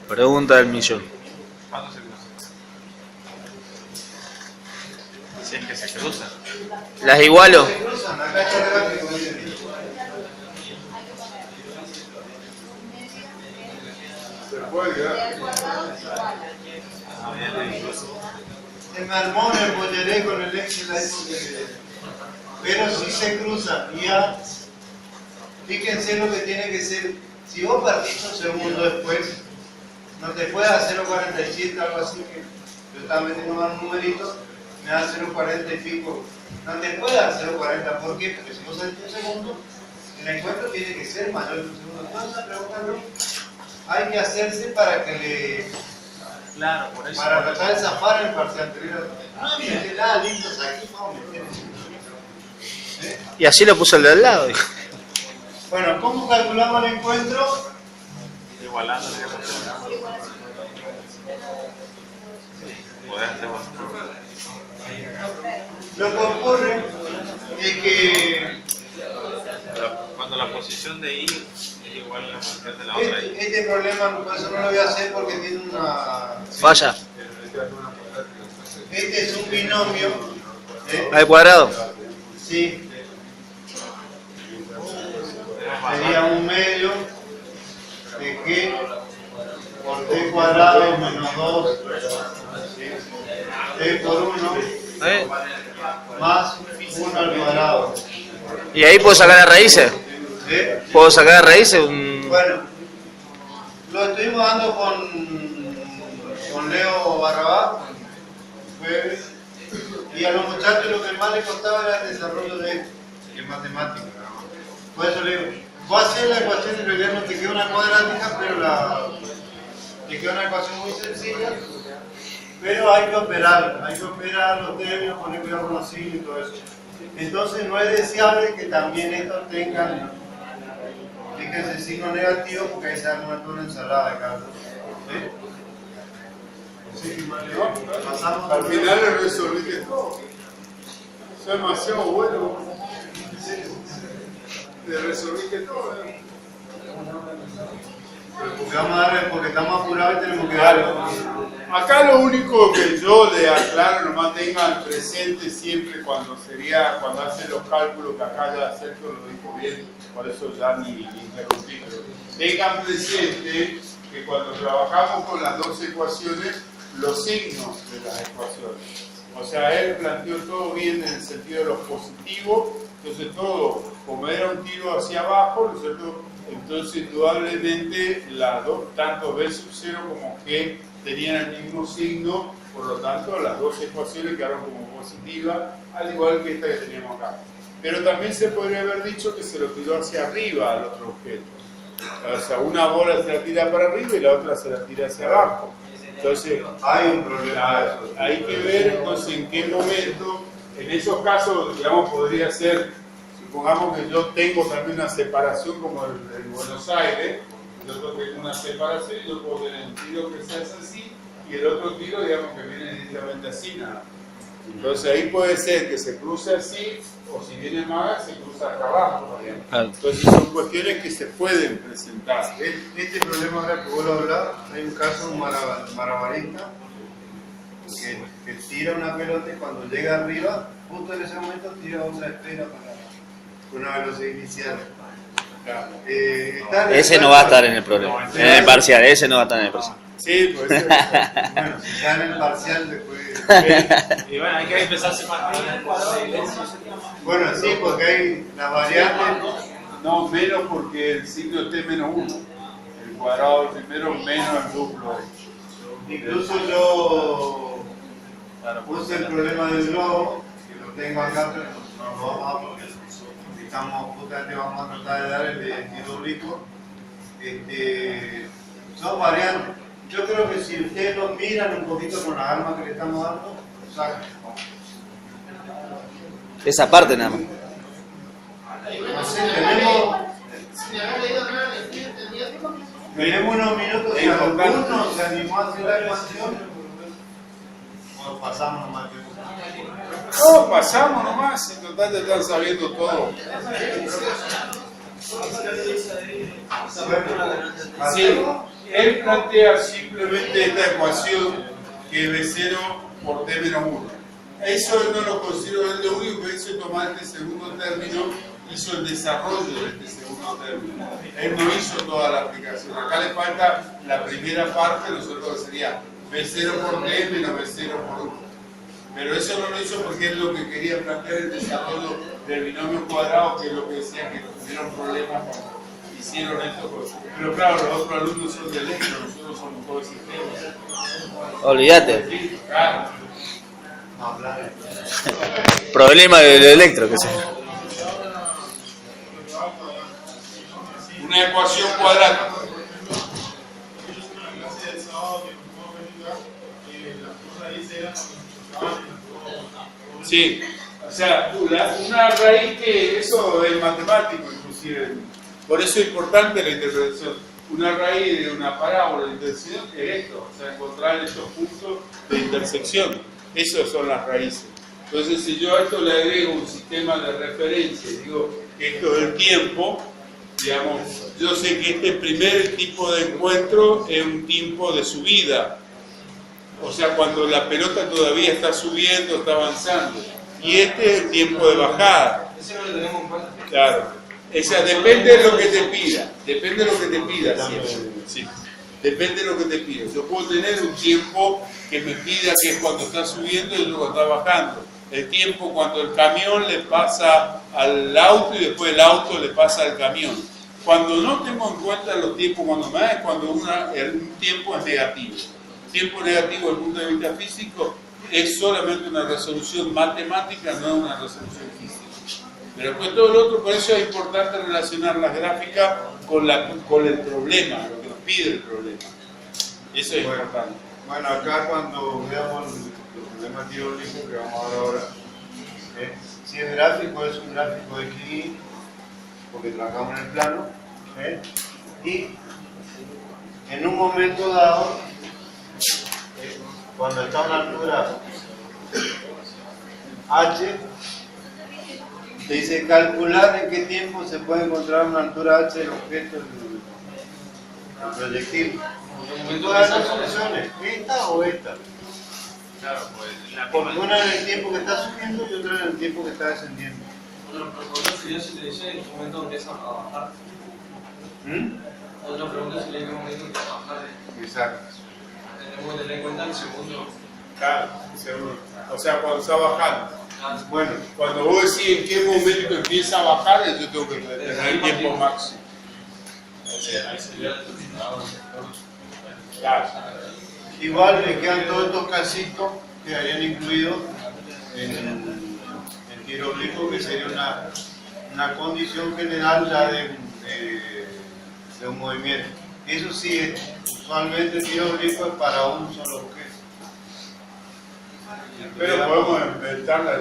Pregunta del millón. ¿Cuándo se cruza? Si es que se cruzan. ¿Las igualo? Se cruzan, acá está el gráfico, miren. Se puede quedar. Se me armó el polleré con el Excel ahí porque... Pero si se cruzan y ya, fíjense lo que tiene que ser. Si vos partís un segundo después, no te puedes hacer 0.47, algo así, que yo estaba metiendo más un numerito, me da 0.40 y pico. No te puedes dar 0.40, ¿por qué? Porque si vos salís un segundo, el encuentro tiene que ser mayor que un segundo. Entonces, pregúntalo, hay que hacerse para que le... Claro, por eso. Para tratar de zafar el parcial anterior. No me nada lindos aquí, vamos a meter. Y así lo puso el de al lado. Dijo. Bueno, ¿cómo calculamos el encuentro? Igualando. Podés hacer vos. Lo que ocurre es que Cuando la posición de I es igual a la posición de la otra I. este problema, por eso no lo voy a hacer porque tiene una... Falla. Este es un binomio. A al cuadrado. Sí. Sería un medio de G por T cuadrado menos 2 T por 1 más 1 al cuadrado. ¿Y ahí puedo sacar las raíces? ¿Eh? ¿Puedo sacar las raíces? Bueno, Lo estuvimos dando con Leo Barrabás, jueves, y a los muchachos lo que más les costaba era el desarrollo de matemáticas. Por eso le digo, vos hacer la ecuación en realidad no te queda una cuadrática, pero te queda una ecuación muy sencilla, pero hay que operar los términos, poner cuidado con los signos y todo eso. Entonces no es deseable que también estos tengan, fíjense, signo negativo, porque ahí se arma una ensalada de casos. ¿Sí? Pasamos Al final le resolviste todo. Eso es demasiado bueno. Le resolviste todo. porque estamos apurados y tenemos que darlo. Acá lo único que yo le aclaro, nomás tengan presente siempre cuando hacen los cálculos, que acá ya Sergio lo dijo bien, por eso ya ni interrumpí, pero tengan presente que cuando trabajamos con las dos ecuaciones, los signos de las ecuaciones. O sea, él planteó todo bien en el sentido de los positivos, entonces todo, como era un tiro hacia abajo, ¿no es cierto? Entonces indudablemente las dos, tanto B sub 0 como G, tenían el mismo signo, por lo tanto las dos ecuaciones quedaron como positivas, al igual que esta que teníamos acá. Pero también se podría haber dicho que se lo tiró hacia arriba al otro objeto. O sea, una bola se la tira para arriba y la otra se la tira hacia abajo. Entonces, hay un problema. Hay que ver entonces en qué momento, en esos casos, digamos, podría ser, supongamos que yo tengo también una separación como el de Buenos Aires, yo tengo una separación y yo puedo tener un tiro que se hace así y el otro tiro, digamos, que viene directamente así, nada. Entonces ahí puede ser que se cruce así, o si viene más, se cruza acá abajo. Entonces son cuestiones que se pueden presentar. Este problema ahora que vos lo hablás, hay un caso, un malabarista que tira una pelota y cuando llega arriba, justo en ese momento tira otra esfera con una velocidad inicial. Ese no va a estar en el problema, en el parcial, ese no va a estar en el parcial. Sí, pues eso. Bueno, si ya en el parcial después... Y bueno, hay que empezarse más bien. Bueno, sí, porque hay las variantes... No, menos porque el signo es T-1. El cuadrado primero menos el duplo. Incluso yo puse el problema del globo, que lo tengo acá, pero no lo vamos a porque justamente vamos a tratar de dar el de tiro rico. Son variantes. Yo creo que si ustedes lo miran un poquito con las armas que le estamos dando, sacan. Esa parte nada más. Tenemos unos minutos y alguno se animó a hacer la ecuación. O pasamos nomás. No, pasamos nomás, en total te están sabiendo todo. Sí, él plantea simplemente esta ecuación que es B0 por T menos 1. Eso él no lo considero, él lo único que hizo tomar este segundo término, hizo el desarrollo de este segundo término. Él no hizo toda la aplicación. Acá le falta la primera parte, nosotros sería B0 por T menos B0 por 1. Pero eso no lo hizo porque es lo que quería plantear el desarrollo del binomio cuadrado, que es lo que decía que tuvieron problemas cuando hicieron esto. Pero claro, los otros alumnos son de electro, nosotros somos todo sistemas. Olvídate. Claro. Problema del electro, que sea. Una ecuación cuadrada. Sí, o sea, una raíz que eso es matemático inclusive, por eso es importante la interpretación. Una raíz de una parábola de intersección es esto, o sea, encontrar estos puntos de intersección, esas son las raíces. Entonces, si yo a esto le agrego un sistema de referencia y digo que esto es el tiempo, digamos, yo sé que este primer tipo de encuentro es un tiempo de subida. O sea, cuando la pelota todavía está subiendo, está avanzando. Y este es el tiempo de bajada. Claro. O sea, depende de lo que te pida. Depende de lo que te pida siempre. Sí. Depende de lo que te pida. Yo puedo tener un tiempo que me pida que es cuando está subiendo y luego está bajando. El tiempo cuando el camión le pasa al auto y después el auto le pasa al camión. Cuando no tengo en cuenta los tiempos cuando me da es cuando un tiempo es negativo. Tiempo negativo desde el punto de vista físico es solamente una resolución matemática, no una resolución física. Pero después todo lo otro, por eso es importante relacionar las gráficas con el problema, lo que nos pide el problema. Eso es importante. Bueno, acá cuando veamos el problema hidráulico que vamos a ver ahora, si es gráfico, es un gráfico de equilibrio, porque trabajamos en el plano, y en un momento dado, cuando está a una altura h, te dice calcular en qué tiempo se puede encontrar una altura h del objeto del proyectil. Y todas esas soluciones, esta o esta. Claro, pues Porque una en el tiempo que está subiendo y otra en el tiempo que está descendiendo. Otra pregunta sería si te dice en qué momento empieza a bajar. Otra pregunta sería en qué momento empieza a bajar. Exacto. Tenemos que tener en cuenta el segundo. Claro, seguro. O sea, cuando está bajando. Bueno, Cuando vos decís en qué momento empieza a bajar, yo tengo que tener el tiempo máximo. Ahí sería el determinado. Claro. igual le quedan todos estos casitos que harían incluido en tiro oblicuo, que sería una condición general ya de un movimiento. Eso sí, usualmente el tiro oblicuo es para un solo objeto. Pero podemos inventarla de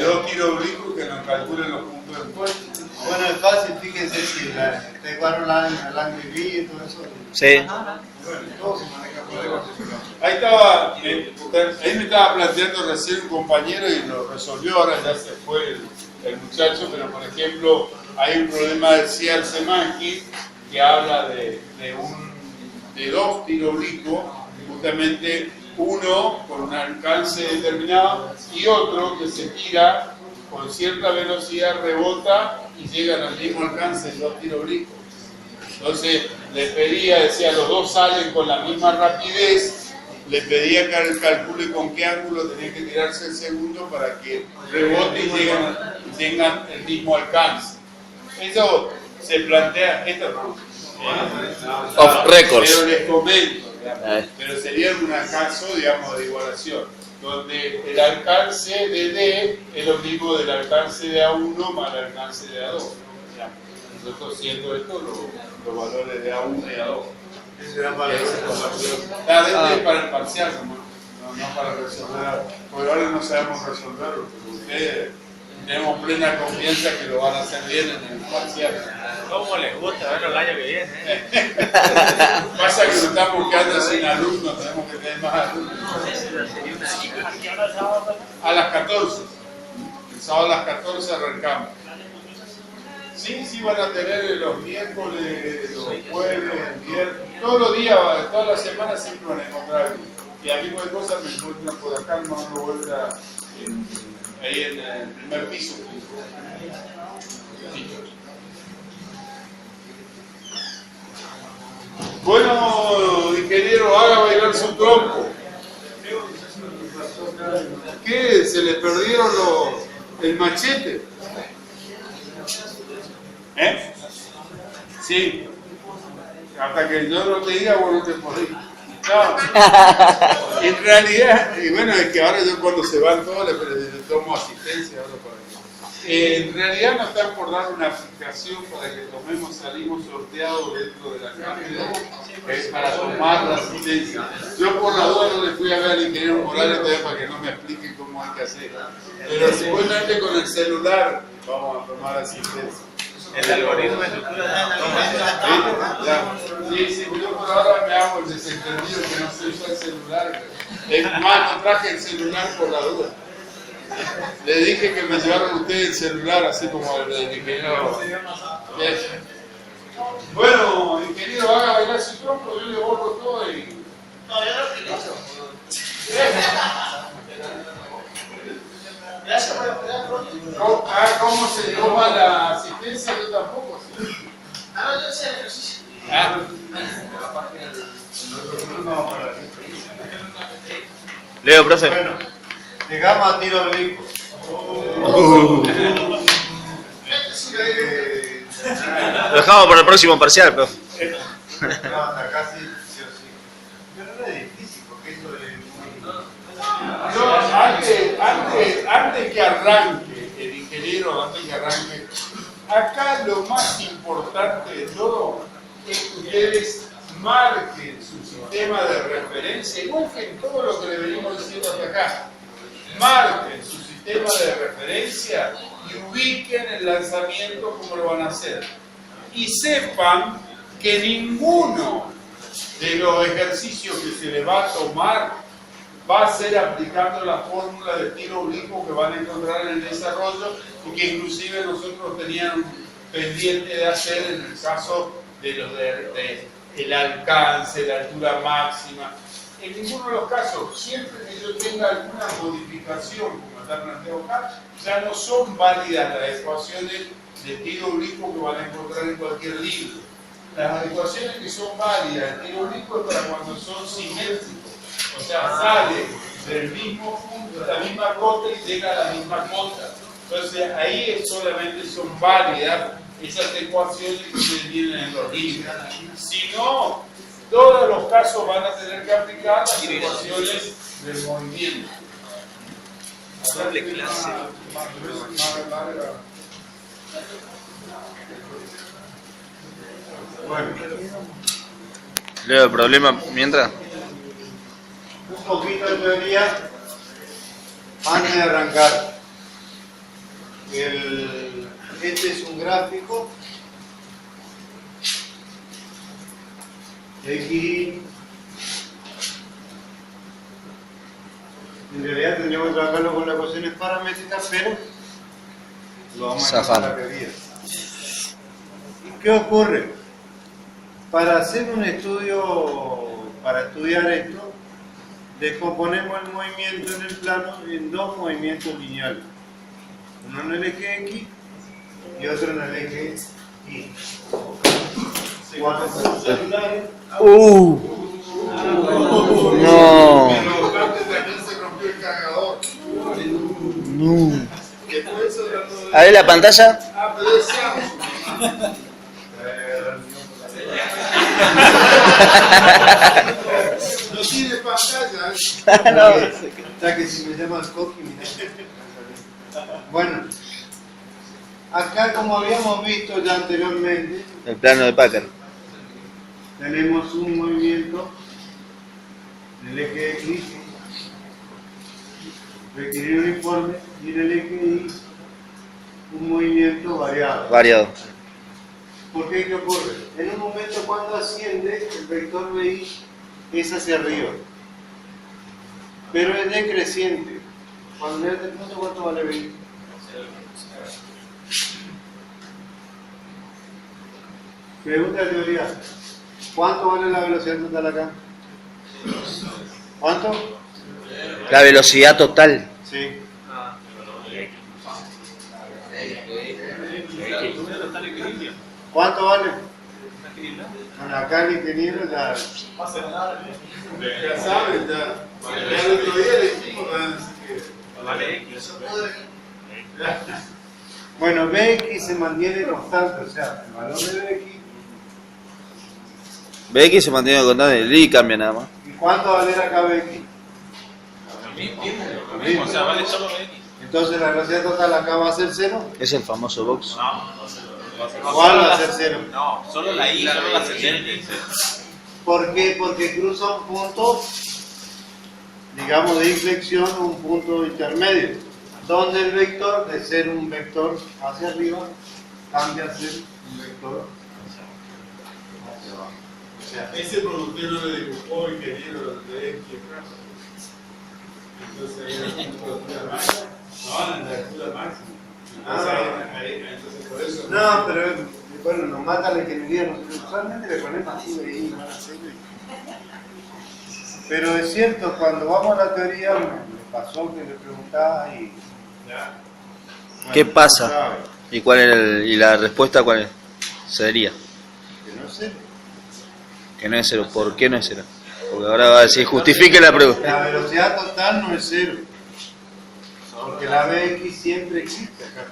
dos tiros oblicuos que nos calculen los puntos de encuentro. Bueno, es fácil, fíjense si ustedes jugaron el Angry Bee y todo eso. Sí. Bueno, todo se maneja por debajo. Ahí estaba, ahí me estaba planteando recién un compañero y lo resolvió, ahora ya se fue el muchacho, pero por ejemplo, hay un problema del Ciar-Semansky que habla de dos tiros oblicuos, justamente uno con un alcance determinado y otro que se tira con cierta velocidad, rebota y llegan al mismo alcance de dos tiros oblicuos. Entonces le pedía, decía, los dos salen con la misma rapidez, le pedía que calcule con qué ángulo tenía que tirarse el segundo para que rebote y tengan el mismo alcance. Eso se plantea, esto no. Off records. Pero les comento, digamos, pero sería un caso, digamos, de igualación, donde el alcance de D es lo mismo del alcance de A1 más el alcance de A2. Digamos. Nosotros siendo esto los valores de A1 y A2. Ese era para Es para el parcial, no para resolver. Por ahora no sabemos resolverlo, pero ustedes tenemos plena confianza que lo van a hacer bien en el parcial. ¿Cómo les gusta verlo el año que viene? Pasa que nos estamos quedando sin alumnos, tenemos que tener más alumnos. A las 14. El sábado a las 14 arrancamos. Sí, van a tener los miércoles, los jueves, el viernes, todos los días, todas las semanas siempre van a encontrar. Y a mí cualquier cosa me encuentran por acá, no me vuelta ahí en el primer piso. Bueno, ingeniero, haga bailar su trompo. ¿Qué? ¿Se le perdieron el machete? ¿Eh? Sí. Hasta que yo no te diga, vos no te podés. No. En realidad, y bueno, es que ahora yo cuando se van todos les tomo asistencia. Ahora para en realidad nos están por dar una aplicación para que tomemos, salimos sorteados dentro de la cátedra, que es para tomar la asistencia. Yo por la duda no le fui a ver al ingeniero Morales todavía para que no me explique cómo hay que hacer. Pero supuestamente con el celular vamos a tomar asistencia. El algoritmo de estructura Sí, yo por ahora me hago el desentendido que no sé usar el celular. Es más, no traje el celular por la duda. Le dije que me llevaron ustedes el celular, así como el del ingeniero. Bueno, ingeniero, haga bailar su trompo, yo le borro todo y... No, yo no utilizo. Gracias por esperar pronto. ¿Cómo se toma la asistencia? Yo tampoco. ¿Sí? No, yo sé el ejercicio. Leo, profe. Bueno, llegamos a tiro oblicuo. Lo dejamos para el próximo parcial, profe. No, hasta casi sí o sí. Pero no es difícil, porque esto es muy... Yo, antes que arranque, el ingeniero, antes que arranque, acá lo más importante de todo es que ustedes marquen su sistema de referencia, igual que en todo lo que le venimos diciendo hasta acá. Marquen su sistema de referencia y ubiquen el lanzamiento como lo van a hacer. Y sepan que ninguno de los ejercicios que se les va a tomar va a ser aplicando la fórmula de tiro oblicuo que van a encontrar en el desarrollo y que inclusive nosotros teníamos pendiente de hacer en el caso de los de el alcance, la altura máxima. En ninguno de los casos, siempre que yo tenga alguna modificación, como está planteado acá, ya no son válidas las ecuaciones de tiro oblicuo que van a encontrar en cualquier libro. Las ecuaciones que son válidas de tiro oblicuo es para cuando son simétricos, o sea, sale del mismo punto, de la misma cota y llega a la misma cota. Entonces ahí solamente son válidas esas ecuaciones que se vienen en los libros. Si no, todos los casos van a tener que aplicar las ecuaciones del movimiento. Doble clase. Bueno, Leo el problema mientras. un poquito de teoría antes de arrancar. Este es un gráfico X. En realidad tendríamos que trabajarlo con las ecuaciones paramétricas, pero lo vamos a hacer la teoría. ¿Y qué ocurre? Para hacer un estudio, para estudiar esto, descomponemos el movimiento en el plano en dos movimientos lineales. Uno en el eje X y otro en el eje Y. Cuando son celulares. No. Pero antes también se rompió el cargador. No. Después eso trató de... A ver la pantalla. Ah, pero es Samsung. No tiene pantalla. O sea que si me llaman Coqui, mirá. Bueno, acá como habíamos visto ya anteriormente, El plano de Packard. tenemos un movimiento en el eje X, requerido uniforme, y en el eje Y un movimiento variado. Variado. ¿Por qué? ¿Qué ocurre? En un momento cuando asciende, el vector BI es hacia arriba, pero es decreciente. Cuando es del punto, ¿cuánto vale BI? Pregunta de teoría. ¿Cuánto vale la velocidad total acá? ¿Cuánto? La velocidad total. Sí. ¿Cuánto vale? Bueno, acá el ingeniero ya... Ya saben, ya. Ya el otro día le dijimos, Vale X. Bueno, Bx se mantiene constante, o sea, el valor de Bx. BX se mantiene constante, el Y cambia nada más. ¿Y cuánto va a valer acá Bx? Lo mismo, o sea, vale solo X. Entonces la velocidad total acá va a ser 0. Es el famoso box. ¿Cuál va a ser 0? No, solo la Y, solo la ascendente. ¿Por qué? Porque cruza un punto, digamos, de inflexión o un punto intermedio, donde el vector, de ser un vector hacia arriba, cambia a ser un vector hacia abajo. O sea, ese productor no le dibujó ingeniero de X. Entonces ahí era una altura máxima. No, en la altura máxima. Entonces por eso. no, pero bueno, nos mata la ingeniería, nosotros usualmente le ponemos así de ahí, pero es cierto, cuando vamos a la teoría, me pasó que le preguntaba y... Bueno, ¿Qué pasa? no sabe, ¿Y cuál era y la respuesta cuál es? Sería que no sé. que no es 0. ¿Por qué no es 0? Porque ahora va a decir, justifique la pregunta. La velocidad total no es 0, porque la Bx siempre existe acá.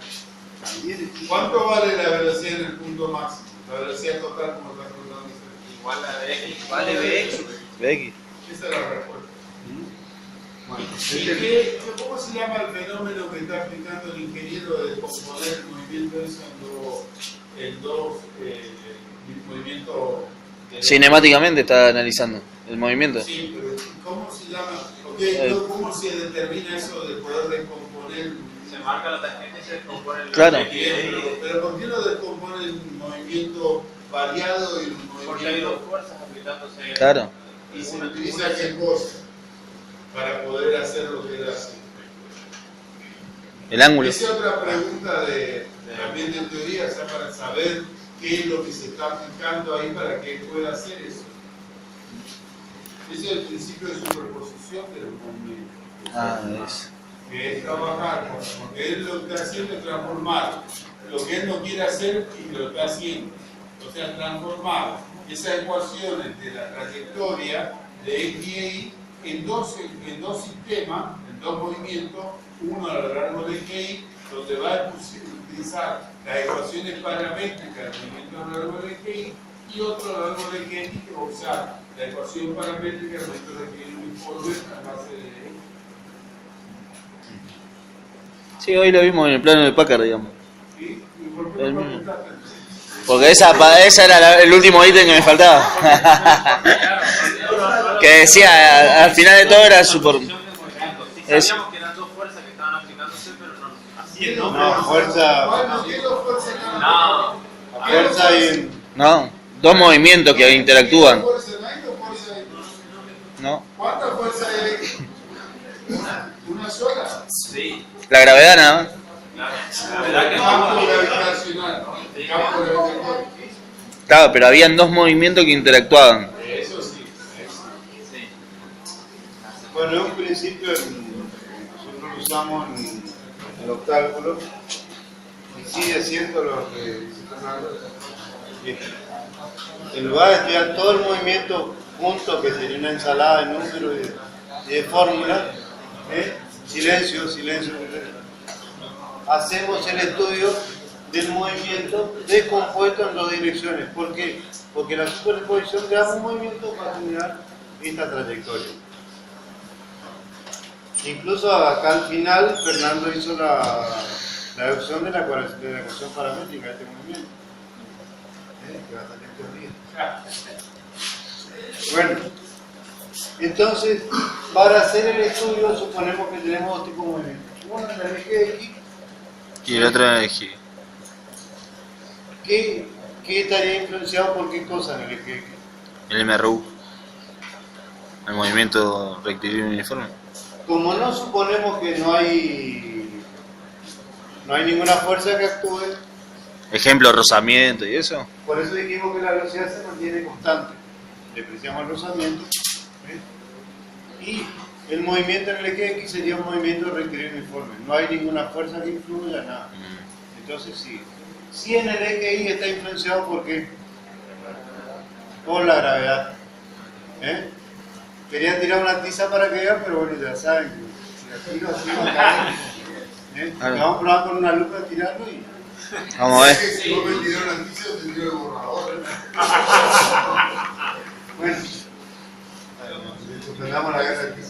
¿Cuánto vale la velocidad en el punto máximo? La velocidad total como está contando. Igual a BX. Vale, BX. BX. Esa es la respuesta. Bueno, ¿Cómo se llama el fenómeno que está aplicando el ingeniero de descomponer el movimiento eso en dos movimientos? Cinemáticamente está analizando el movimiento. Sí, pero ¿cómo se llama? ¿Cómo se determina eso de poder descomponer? Se marca la tangente y se descompone el Claro. Pero ¿por qué no descompone el movimiento variado y el Porque hay dos movimiento? fuerzas aplicándose. Claro. Y se utiliza qué cosa para poder hacer lo que él hace. El ángulo. Esa es otra pregunta también de teoría, o sea, para saber qué es lo que se está aplicando ahí para que él pueda hacer eso. Ese es el principio de superposición del movimiento. Ah, es. Que es trabajar, porque él lo que está haciendo es transformar lo que él no quiere hacer y lo está haciendo. O sea, transformar esas ecuaciones de la trayectoria de X y Y en dos sistemas, en dos movimientos, uno a lo largo de X, donde va a utilizar las ecuaciones paramétricas del movimiento a lo largo de X y otro a lo largo de X que va a usar la ecuación paramétrica del movimiento de X uniforme a base de X. Sí, hoy lo vimos en el plano de Packard, digamos. ¿Y por qué no preguntaste? Porque esa era el último ítem que me faltaba. Que decía, al final de todo era super... Sabíamos que eran dos fuerzas que estaban aplicándose, pero no así no. No, fuerza, Bueno, ¿qué dos fuerzas que No. fuerza y No, dos movimientos que interactúan. ¿Qué fuerza no hay? ¿Dos fuerzas hay? ¿No? ¿Cuántas fuerzas hay? ¿Una sola? Sí. La gravedad nada más. Claro. La verdad que Campo no. gravitacional. Campo gravitacional. Claro, pero habían dos movimientos que interactuaban. Eso sí. Sí. bueno, en un principio nosotros lo usamos en los cálculos y sigue siendo lo que se está hablando. En lugar de estudiar todo el movimiento junto, que sería una ensalada de números y de fórmulas, silencio, silencio, silencio. Hacemos el estudio del movimiento descompuesto en dos direcciones. ¿Por qué? Porque la superposición de ambos movimientos va a generar esta trayectoria. Incluso acá al final Fernando hizo la deducción de la ecuación paramétrica de este movimiento. Que va a salir teoría. Bueno, entonces, para hacer el estudio suponemos que tenemos dos tipos de movimientos. Uno en el eje X. Y el otro eje. ¿Qué estaría influenciado por qué cosa en el eje X? El MRU. El movimiento rectilíneo uniforme. Como no suponemos que no hay ninguna fuerza que actúe, Ejemplo, rozamiento y eso. por eso dijimos que la velocidad se mantiene constante. Despreciamos el rozamiento. Y el movimiento en el eje X sería un movimiento rectilíneo uniforme. No hay ninguna fuerza que influya, nada. Entonces sí. Si en el eje Y está influenciado por qué? Por la gravedad. Quería tirar una tiza para que vean, pero bueno, ya saben que si la tiro así no cae. Vamos a probar con una lupa a tirarlo y... Vamos a ver. Si vos me tirás una noticia, te tiro el borrador. Bueno, suspendamos la guerra aquí.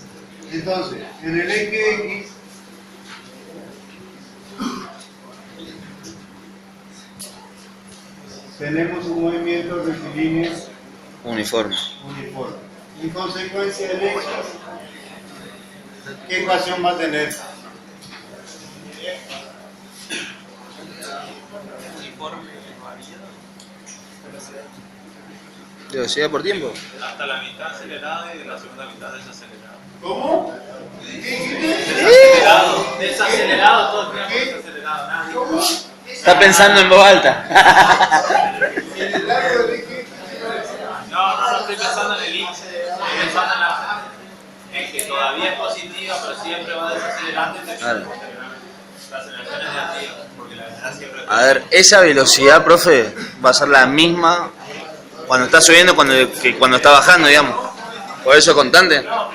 Entonces, en el eje X tenemos un movimiento rectilíneo Uniforme. uniforme. En consecuencia del X, ¿qué ecuación va a tener? Velocidad por tiempo. Hasta la mitad acelerada y la segunda mitad desacelerada. ¿Cómo? Desacelerado todo el tiempo, desacelerado. Nadie. Está pensando en voz alta. En el largo del eje X. No estoy pensando en el índice, estoy pensando en que todavía es positiva, pero siempre va desacelerando y Claro. la aceleración es negativa, porque la velocidad siempre es A ver, esa velocidad, profe, va a ser la misma cuando está subiendo que cuando está bajando, digamos. Por eso constante. No,